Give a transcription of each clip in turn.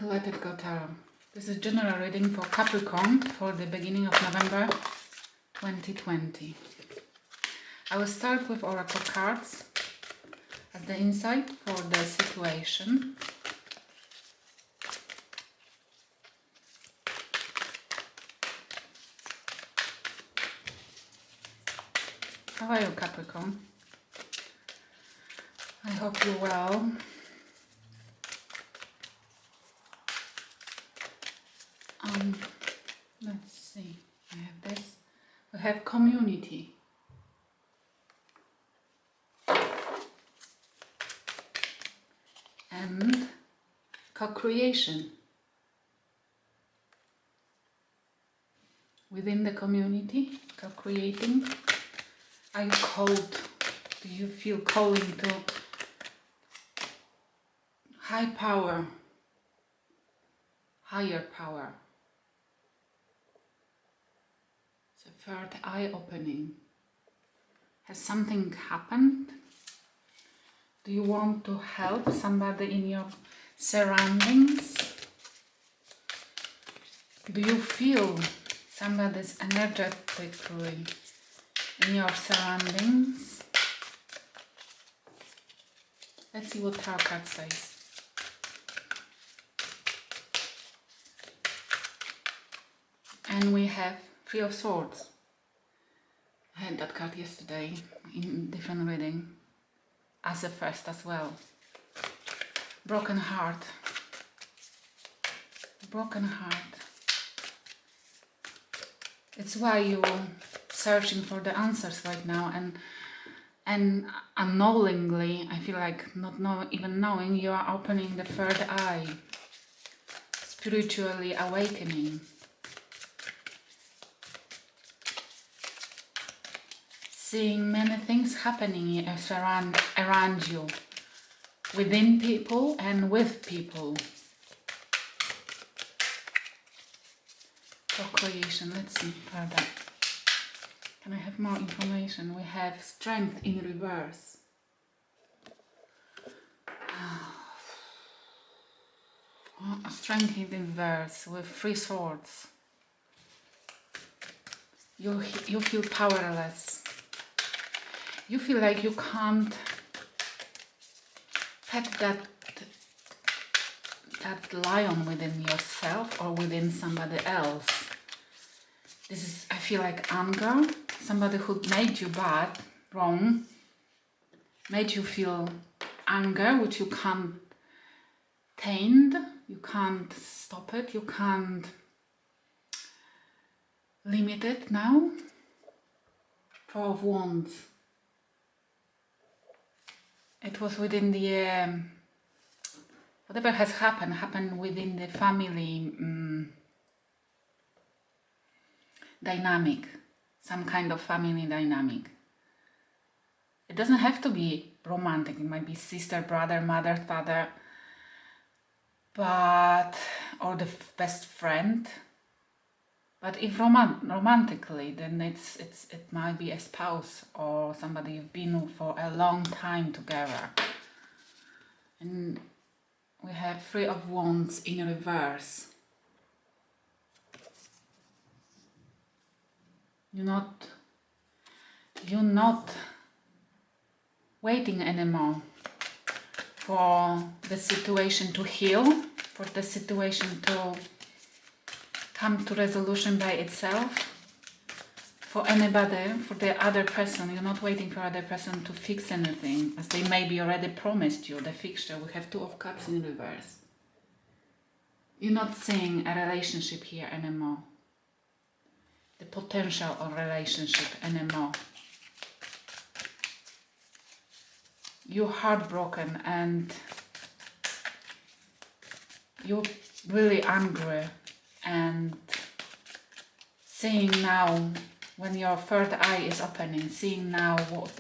Let It Go Tarot. This is general reading for Capricorn for the beginning of November 2020. I will start with Oracle cards as the insight for the situation. How are you, Capricorn? I hope you're well. Let's see. I have this. We have community. And co-creation. Within the community, co-creating. Are you called? Do you feel calling to high power, higher power? It's a third eye opening. Has something happened? Do you want to help somebody in your surroundings? Do you feel somebody's energetically in your surroundings? Let's see what tarot card says. And we have Three of Swords. I had that card yesterday in different reading as a first as well. Broken heart. Broken heart. It's why you're searching for the answers right now, and unknowingly, I feel like not even knowing, you are opening the third eye, spiritually awakening. Seeing many things happening around you, within people and with people. Co-creation, let's see further. Can I have more information? We have strength in reverse. Strength in reverse with Three Swords. You feel powerless. You feel like you can't pet that lion within yourself or within somebody else. This is, I feel like, anger. Somebody who made you bad, wrong, made you feel anger, which you can't tame, you can't stop it, you can't limit it now. Four of Wands. It was within the, whatever has happened within the family dynamic, some kind of family dynamic. It doesn't have to be romantic, it might be sister, brother, mother, father, or the best friend. But if romantically, then it might be a spouse or somebody you've been for a long time together. And we have Three of Wands in reverse. You're not waiting anymore for the situation to heal, for the situation to come to resolution by itself. For anybody, for the other person, you're not waiting for other person to fix anything, as they maybe already promised you the fixture. We have Two of Cups in reverse. You're not seeing a relationship here anymore. The potential of relationship anymore. You're heartbroken and you're really angry, and seeing now, when your third eye is opening, seeing now what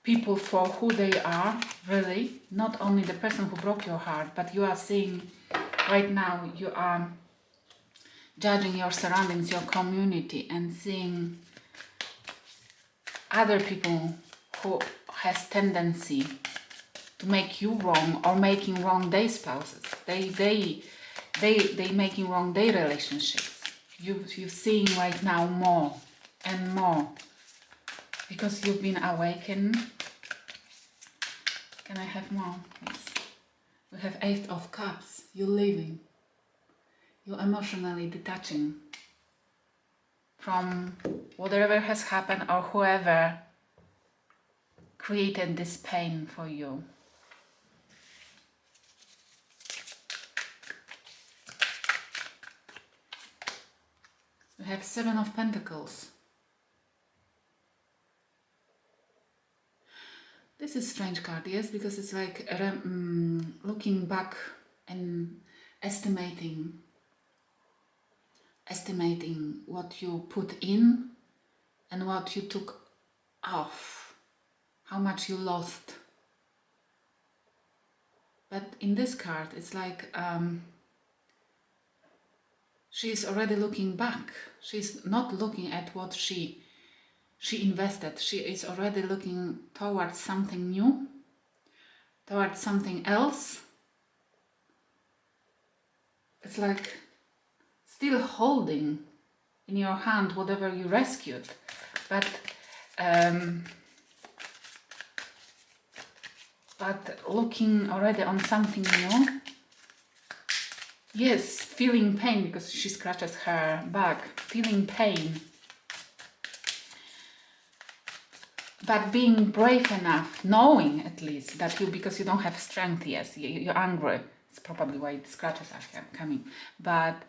people for who they are, really, not only the person who broke your heart, but you are seeing right now, you are judging your surroundings, your community, and seeing other people who has tendency to make you wrong, or making wrong their spouses. They making wrong their relationships. You're seeing right now more and more, because you've been awakened. Can I have more, please? We have 8 of Cups. You're leaving. You're emotionally detaching from whatever has happened or whoever created this pain for you. We have 7 of Pentacles. This is a strange card, yes, because it's like looking back and estimating what you put in and what you took off, how much you lost. But in this card, it's like she's already looking back. She's not looking at what she invested. She is already looking towards something new, towards something else. It's like still holding in your hand whatever you rescued, but looking already on something new. Yes, feeling pain, because she scratches her back, feeling pain. But being brave enough, knowing at least that because you don't have strength, yes, you're angry. It's probably why the scratches are coming. But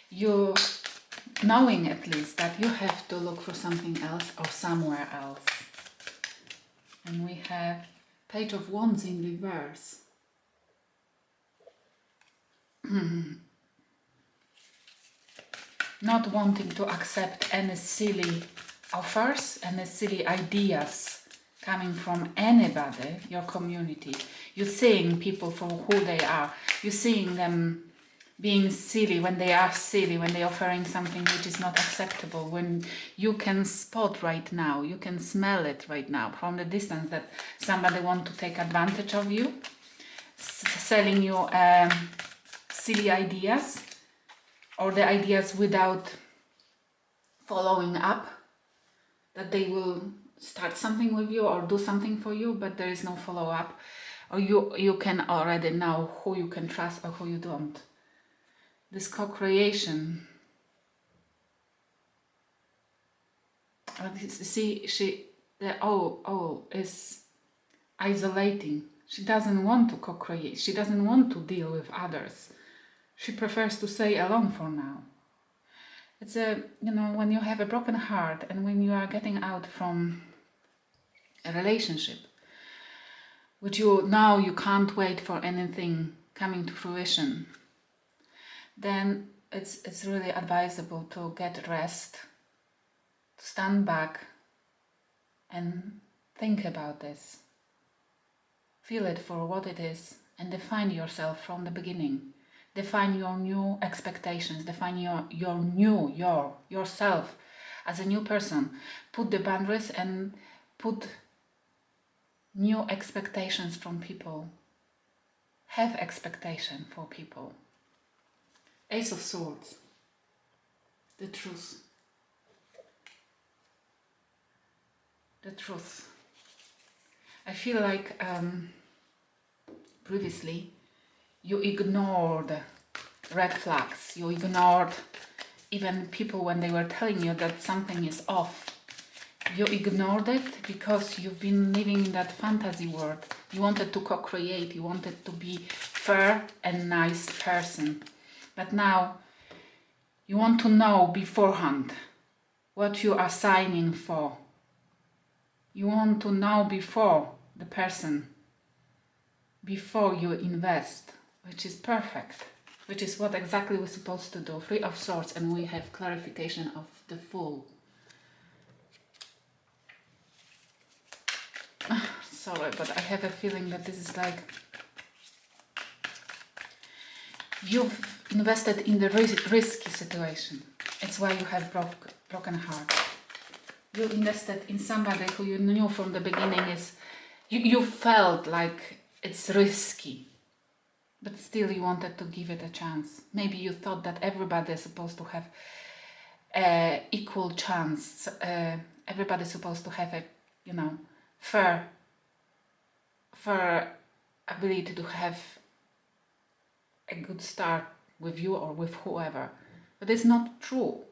you knowing at least that you have to look for something else or somewhere else. And we have Page of Wands in reverse. Not wanting to accept any silly offers, any silly ideas coming from anybody, your community. You're seeing people for who they are. You're seeing them being silly when they are silly, when they're offering something which is not acceptable, when you can spot right now, you can smell it right now from the distance that somebody wants to take advantage of you, selling you silly ideas, or the ideas without following up, that they will start something with you or do something for you, but there is no follow-up, or you can already know who you can trust or who you don't. This co-creation. See, the owl is isolating. She doesn't want to co-create. She doesn't want to deal with others. She prefers to stay alone for now. It's when you have a broken heart and when you are getting out from a relationship, which you can't wait for anything coming to fruition, then it's really advisable to get rest, to stand back and think about this. Feel it for what it is and define yourself from the beginning. Define your new expectations, define yourself as a new person. Put the boundaries and put new expectations from people. Have expectation for people. Ace of Swords. The truth. The truth. I feel like previously you ignored red flags. You ignored even people when they were telling you that something is off. You ignored it because you've been living in that fantasy world. You wanted to co-create. You wanted to be fair and nice person. But now you want to know beforehand what you are signing for. You want to know before the person, before you invest, which is perfect, which is what exactly we're supposed to do. 3 of Swords, and we have clarification of the Fool. Sorry, but I have a feeling that this is like you've invested in the risky situation. It's why you have broken heart. You invested in somebody who you knew from the beginning is, you felt like it's risky. But still you wanted to give it a chance. Maybe you thought that everybody is supposed to have equal chance. Everybody's supposed to have a, you know, fair ability to have a good start with you or with whoever. But it's not true.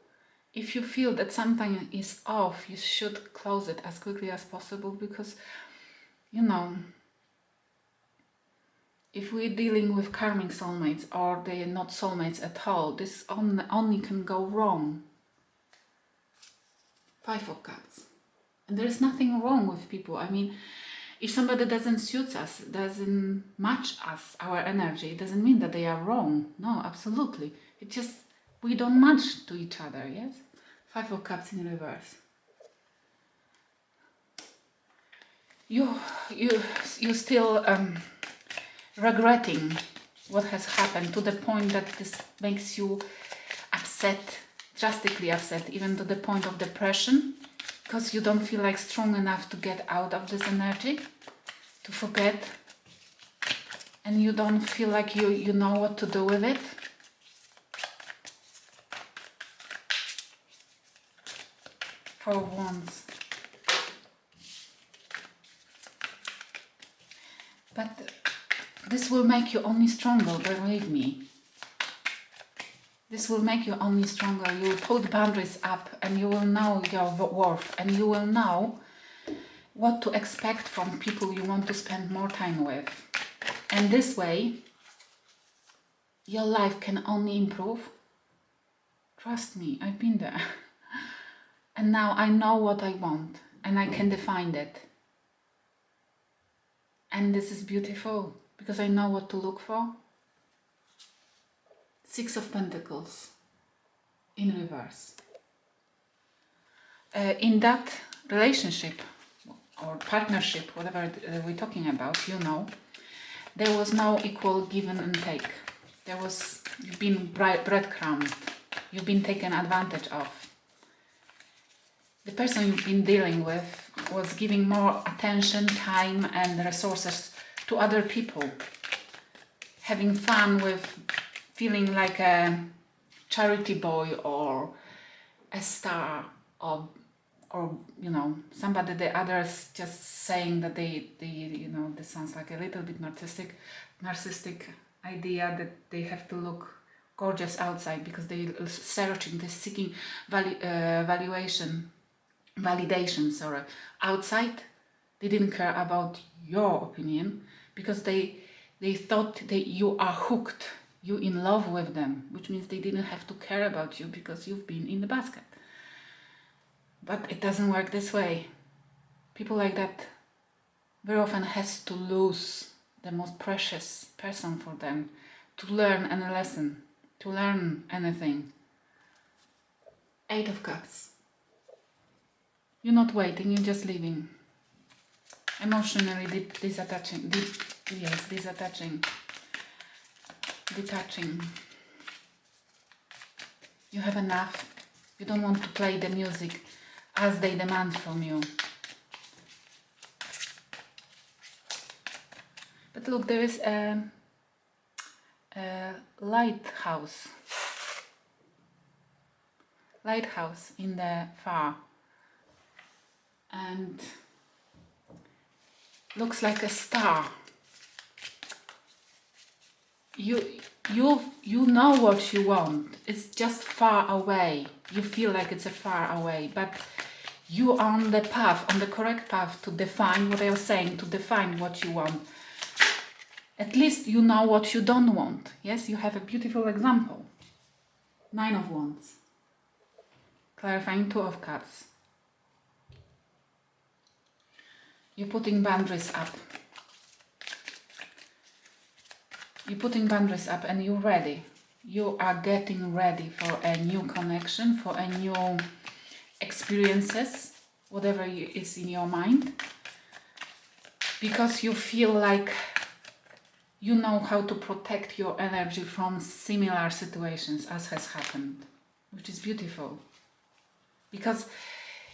If you feel that something is off, you should close it as quickly as possible, because, you know, if we're dealing with karmic soulmates or they're not soulmates at all, this only can go wrong. 5 of Cups. And there's nothing wrong with people. I mean, if somebody doesn't suit us, doesn't match us, our energy, it doesn't mean that they are wrong. No, absolutely. It just, we don't match to each other, yes? 5 of Cups in reverse. You still regretting what has happened, to the point that this makes you upset, drastically upset, even to the point of depression, because you don't feel like strong enough to get out of this energy, to forget, and you don't feel like you know what to do with it. Four of Wands. But this will make you only stronger, believe me. This will make you only stronger. You will put boundaries up, and you will know your worth, and you will know what to expect from people you want to spend more time with. And this way, your life can only improve. Trust me, I've been there. And now I know what I want, and I can define it. And this is beautiful, because I know what to look for. 6 of Pentacles in reverse. In that relationship or partnership, whatever we're talking about, you know, there was no equal given and take. You've been breadcrumbed, you've been taken advantage of. The person you've been dealing with was giving more attention, time and resources to other people, having fun with feeling like a charity boy or a star, or you know, somebody, the others just saying that they you know, this sounds like a little bit narcissistic idea that they have to look gorgeous outside because they're searching, they're seeking validation outside. They didn't care about your opinion because they thought that you are hooked, you in love with them, which means they didn't have to care about you because you've been in the basket. But it doesn't work this way. People like that very often has to lose the most precious person for them to learn any lesson, to learn anything. 8 of Cups. You're not waiting, you're just leaving. Emotionally detaching. You have enough. You don't want to play the music as they demand from you. But look, there is a lighthouse in the far, and looks like a star. You know what you want. It's just far away. You feel like it's a far away, but you are on the path, on the correct path to define what I was saying, to define what you want. At least you know what you don't want. Yes, you have a beautiful example. 9 of Wands. Clarifying 2 of Cups. You're putting boundaries up. You're putting boundaries up and you're ready. You are getting ready for a new connection, for a new experiences, whatever is in your mind. Because you feel like you know how to protect your energy from similar situations as has happened, which is beautiful. Because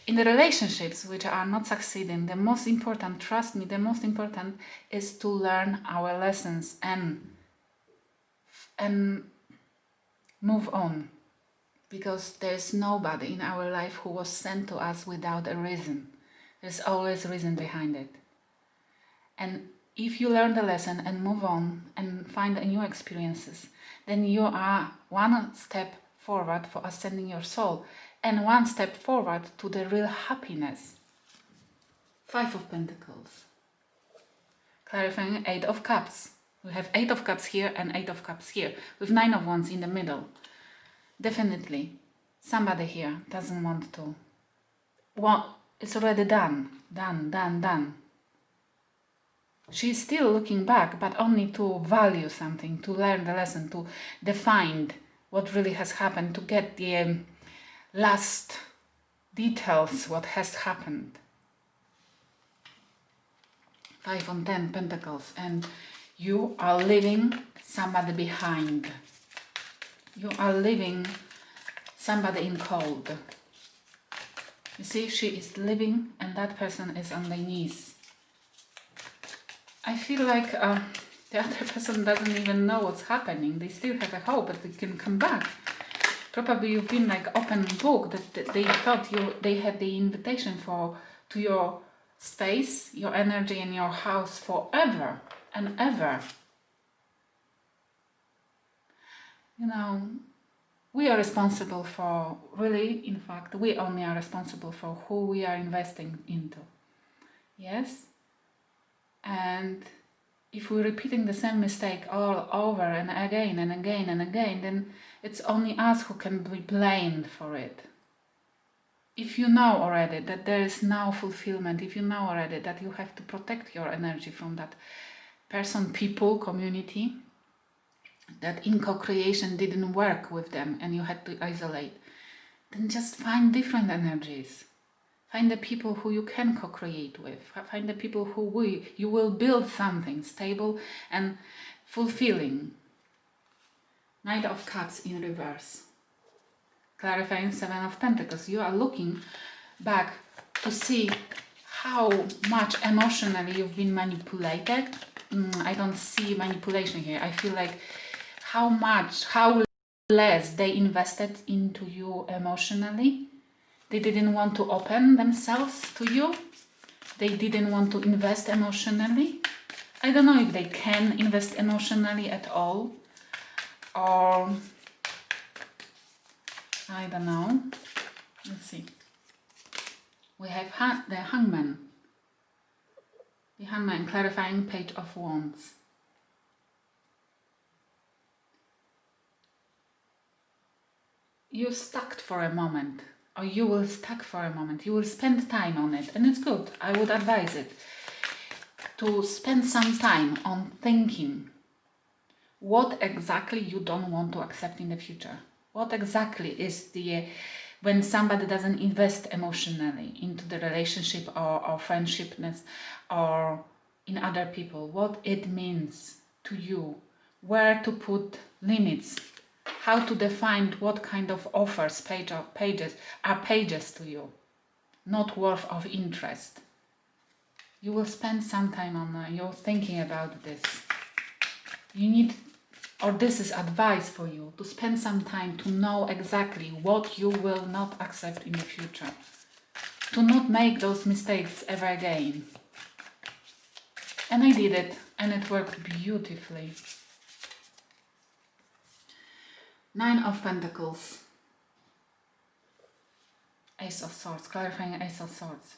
In the relationships which are not succeeding, the most important, trust me, the most important is to learn our lessons and move on. Because there's nobody in our life who was sent to us without a reason. There's always a reason behind it. And if you learn the lesson and move on and find new experiences, then you are one step forward for ascending your soul and one step forward to the real happiness. 5 of Pentacles. Clarifying 8 of Cups. We have 8 of Cups here and 8 of Cups here, with 9 of Wands in the middle. Definitely, somebody here doesn't want to. Well, it's already done. Done. She's still looking back, but only to value something, to learn the lesson, to define what really has happened, to get the last details what has happened. 5 on 10 Pentacles, and you are leaving somebody behind. You are leaving somebody in cold. You see, she is leaving and that person is on their knees. I feel like the other person doesn't even know what's happening. They still have a hope that they can come back. Probably you've been like open book, that they thought they had the invitation to your space, your energy and your house forever and ever. You know, we are responsible for, really, in fact, we only are responsible for who we are investing into. Yes? And if we're repeating the same mistake all over and again and again and again, then it's only us who can be blamed for it. If you know already that there is no fulfillment, if you know already that you have to protect your energy from that person, people, community, that in co-creation didn't work with them and you had to isolate, then just find different energies. Find the people who you can co-create with. Find the people who you will build something stable and fulfilling. Knight of Cups in reverse. Clarifying 7 of Pentacles. You are looking back to see how much emotionally you've been manipulated. I don't see manipulation here. I feel like how less they invested into you emotionally. They didn't want to open themselves to you. They didn't want to invest emotionally. I don't know if they can invest emotionally at all. Or, I don't know. Let's see. We have the Hangman. The Hangman, clarifying Page of Wands. You stuck for a moment, or you will stuck for a moment. You will spend time on it, and it's good. I would advise it to spend some time on thinking what exactly you don't want to accept in the future. What exactly is when somebody doesn't invest emotionally into the relationship or friendshipness or in other people, what it means to you, where to put limits, how to define what kind of offers, pages are pages to you, not worth of interest. You will spend some time on your thinking about this. You need, or this is advice for you, to spend some time to know exactly what you will not accept in the future. To not make those mistakes ever again. And I did it, and it worked beautifully. 9 of Pentacles. Ace of Swords, clarifying Ace of Swords.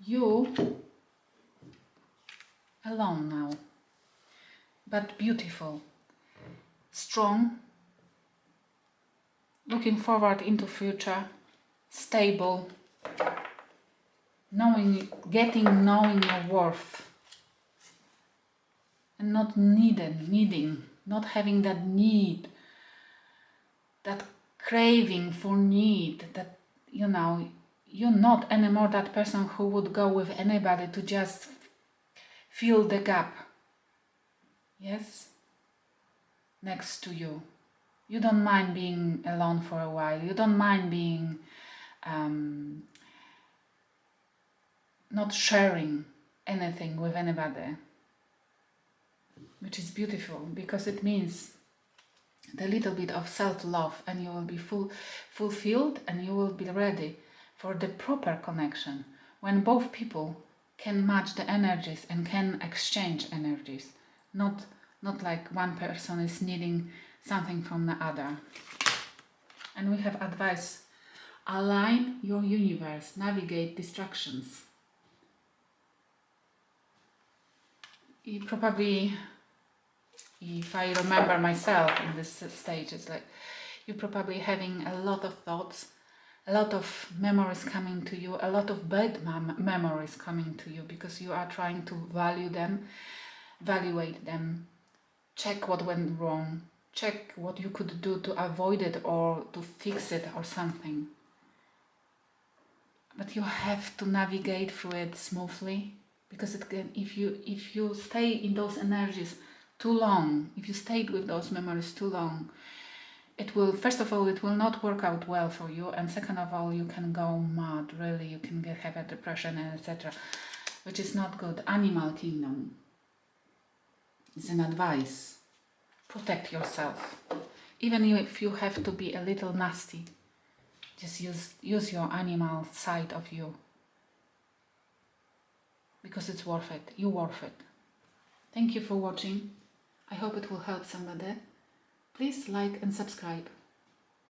You alone now, but beautiful, strong, looking forward into future, stable, knowing your worth, and not needing, not having that need, that craving for need, that, you know, you're not anymore that person who would go with anybody to just fill the gap. Yes? Next to you. You don't mind being alone for a while. You don't mind being not sharing anything with anybody, which is beautiful, because it means the little bit of self-love, and you will be fulfilled, and you will be ready for the proper connection when both people can match the energies and can exchange energies, not like one person is needing something from the other. And we have advice: align your universe, navigate distractions. You probably, if I remember myself in this stage, it's like you're probably having a lot of thoughts, a lot of memories coming to you, a lot of bad memories coming to you, because you are trying to value them, evaluate them, check what went wrong, check what you could do to avoid it or to fix it or something. But you have to navigate through it smoothly, because it can, if you stay in those energies too long, if you stayed with those memories too long, it will, first of all, it will not work out well for you, and second of all, you can go mad, really, you can have a depression and etc., which is not good. Animal kingdom is an advice. Protect yourself. Even if you have to be a little nasty, just use your animal side of you, because it's worth it. You're worth it. Thank you for watching. I hope it will help somebody. Please like and subscribe.